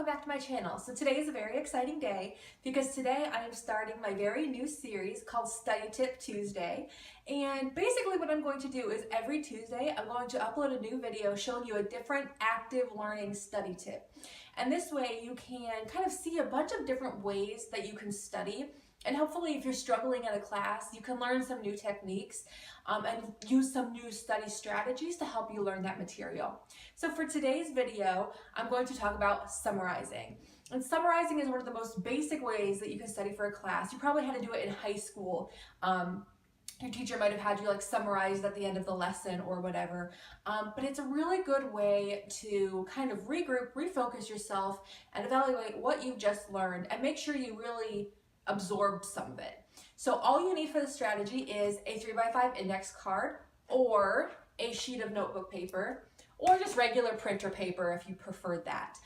welcome back to my channel. So today is a very exciting day because today I am starting my very new series called Study Tip Tuesday. And basically what I'm going to do is every Tuesday I'm going to upload a new video showing you a different active learning study tip. And this way you can kind of see a bunch of different ways that you can study. And hopefully if you're struggling in a class, you can learn some new techniques and use some new study strategies to help you learn that material. So for today's video, I'm going to talk about summarizing. And summarizing is one of the most basic ways that you can study for a class. You probably had to do it in high school. Your teacher might have had you summarize at the end of the lesson or whatever. But it's a really good way to kind of regroup, refocus yourself, and evaluate what you've just learned and make sure you really absorbed some of it. So all you need for the strategy is a 3x5 index card or a sheet of notebook paper or just regular printer paper if you prefer that.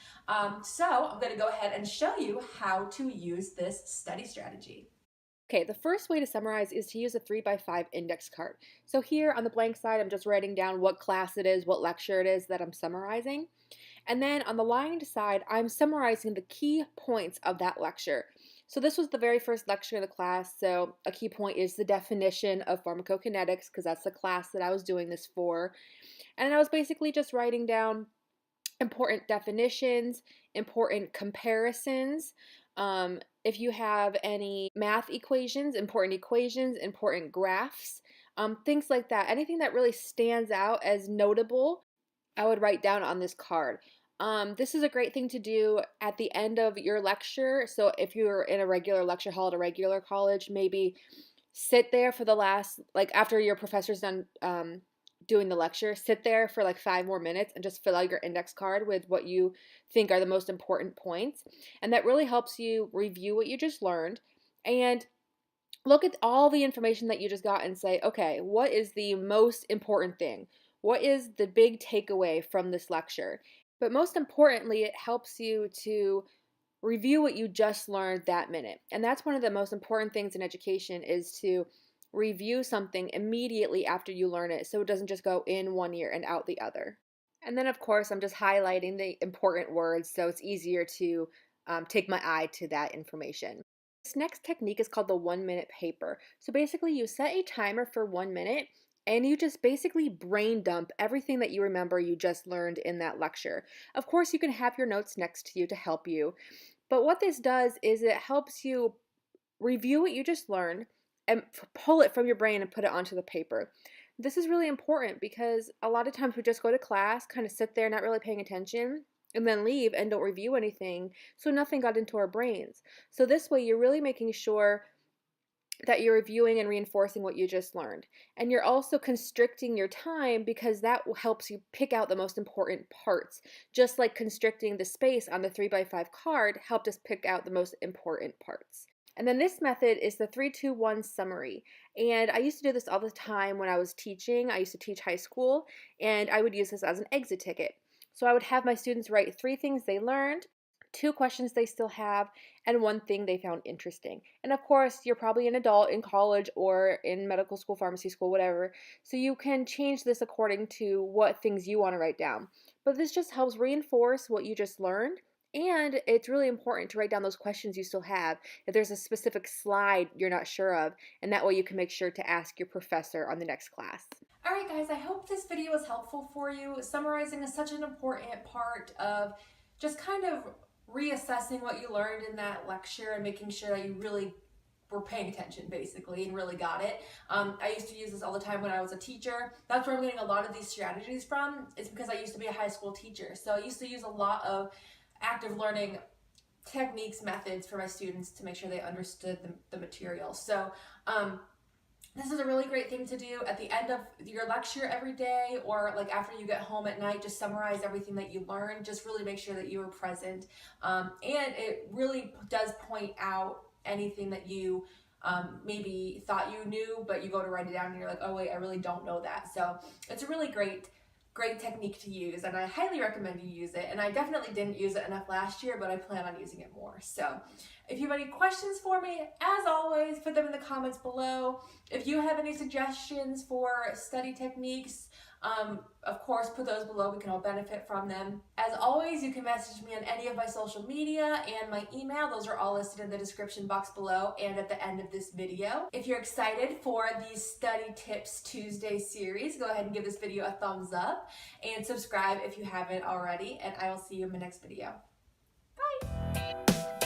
So I'm going to go ahead and show you how to use this study strategy. Okay, the first way to summarize is to use a 3x5 index card. So here on the blank side, I'm just writing down what class it is, what lecture it is that I'm summarizing. And then on the lined side, I'm summarizing the key points of that lecture. So this was the very first lecture in the class, so a key point is the definition of pharmacokinetics, because that's the class that I was doing this for. And I was basically just writing down important definitions, important comparisons. If you have any math equations, important graphs, things like that. Anything that really stands out as notable, I would write down on this card. This is a great thing to do at the end of your lecture. So if you're in a regular lecture hall at a regular college, maybe sit there for the last, after your professor's done doing the lecture, sit there for 5 more minutes and just fill out your index card with what you think are the most important points. And that really helps you review what you just learned and look at all the information that you just got and say, okay, what is the most important thing? What is the big takeaway from this lecture? But most importantly, it helps you to review what you just learned that minute. And that's one of the most important things in education, is to review something immediately after you learn it so it doesn't just go in one ear and out the other. And then of course I'm just highlighting the important words so it's easier to take my eye to that information. This next technique is called the 1-minute paper. So basically you set a timer for 1 minute and you just basically brain dump everything that you remember you just learned in that lecture. Of course you can have your notes next to you to help you, but what this does is it helps you review what you just learned and pull it from your brain and put it onto the paper. This is really important because a lot of times we just go to class, kind of sit there not really paying attention, and then leave and don't review anything, so nothing got into our brains. So this way you're really making sure that you're reviewing and reinforcing what you just learned. And you're also constricting your time because that helps you pick out the most important parts. Just like constricting the space on the 3x5 card helped us pick out the most important parts. And then this method is the 3-2-1 summary. And I used to do this all the time when I was teaching. I used to teach high school, and I would use this as an exit ticket. So I would have my students write 3 things they learned, 2 questions they still have, and 1 thing they found interesting. And of course, you're probably an adult in college or in medical school, pharmacy school, whatever, so you can change this according to what things you want to write down. But this just helps reinforce what you just learned, and it's really important to write down those questions you still have if there's a specific slide you're not sure of, and that way you can make sure to ask your professor on the next class. Alright guys, I hope this video was helpful for you. Summarizing is such an important part of just kind of reassessing what you learned in that lecture and making sure that you really were paying attention basically and really got it. I used to use this all the time when I was a teacher. That's where I'm getting a lot of these strategies from. It's because I used to be a high school teacher. So I used to use a lot of active learning techniques, methods for my students to make sure they understood the material. So this is a really great thing to do at the end of your lecture every day, or after you get home at night. Just summarize everything that you learned. Just really make sure that you were present. And it really does point out anything that you maybe thought you knew, but you go to write it down and you're like, oh wait, I really don't know that. So it's a really great technique to use, and I highly recommend you use it. And I definitely didn't use it enough last year, but I plan on using it more. So if you have any questions for me, as always, put them in the comments below. If you have any suggestions for study techniques, Of course, put those below. We can all benefit from them. As always, you can message me on any of my social media and my email. Those are all listed in the description box below and at the end of this video. If you're excited for these Study Tips Tuesday series, go ahead and give this video a thumbs up and subscribe if you haven't already, and I will see you in my next video. Bye!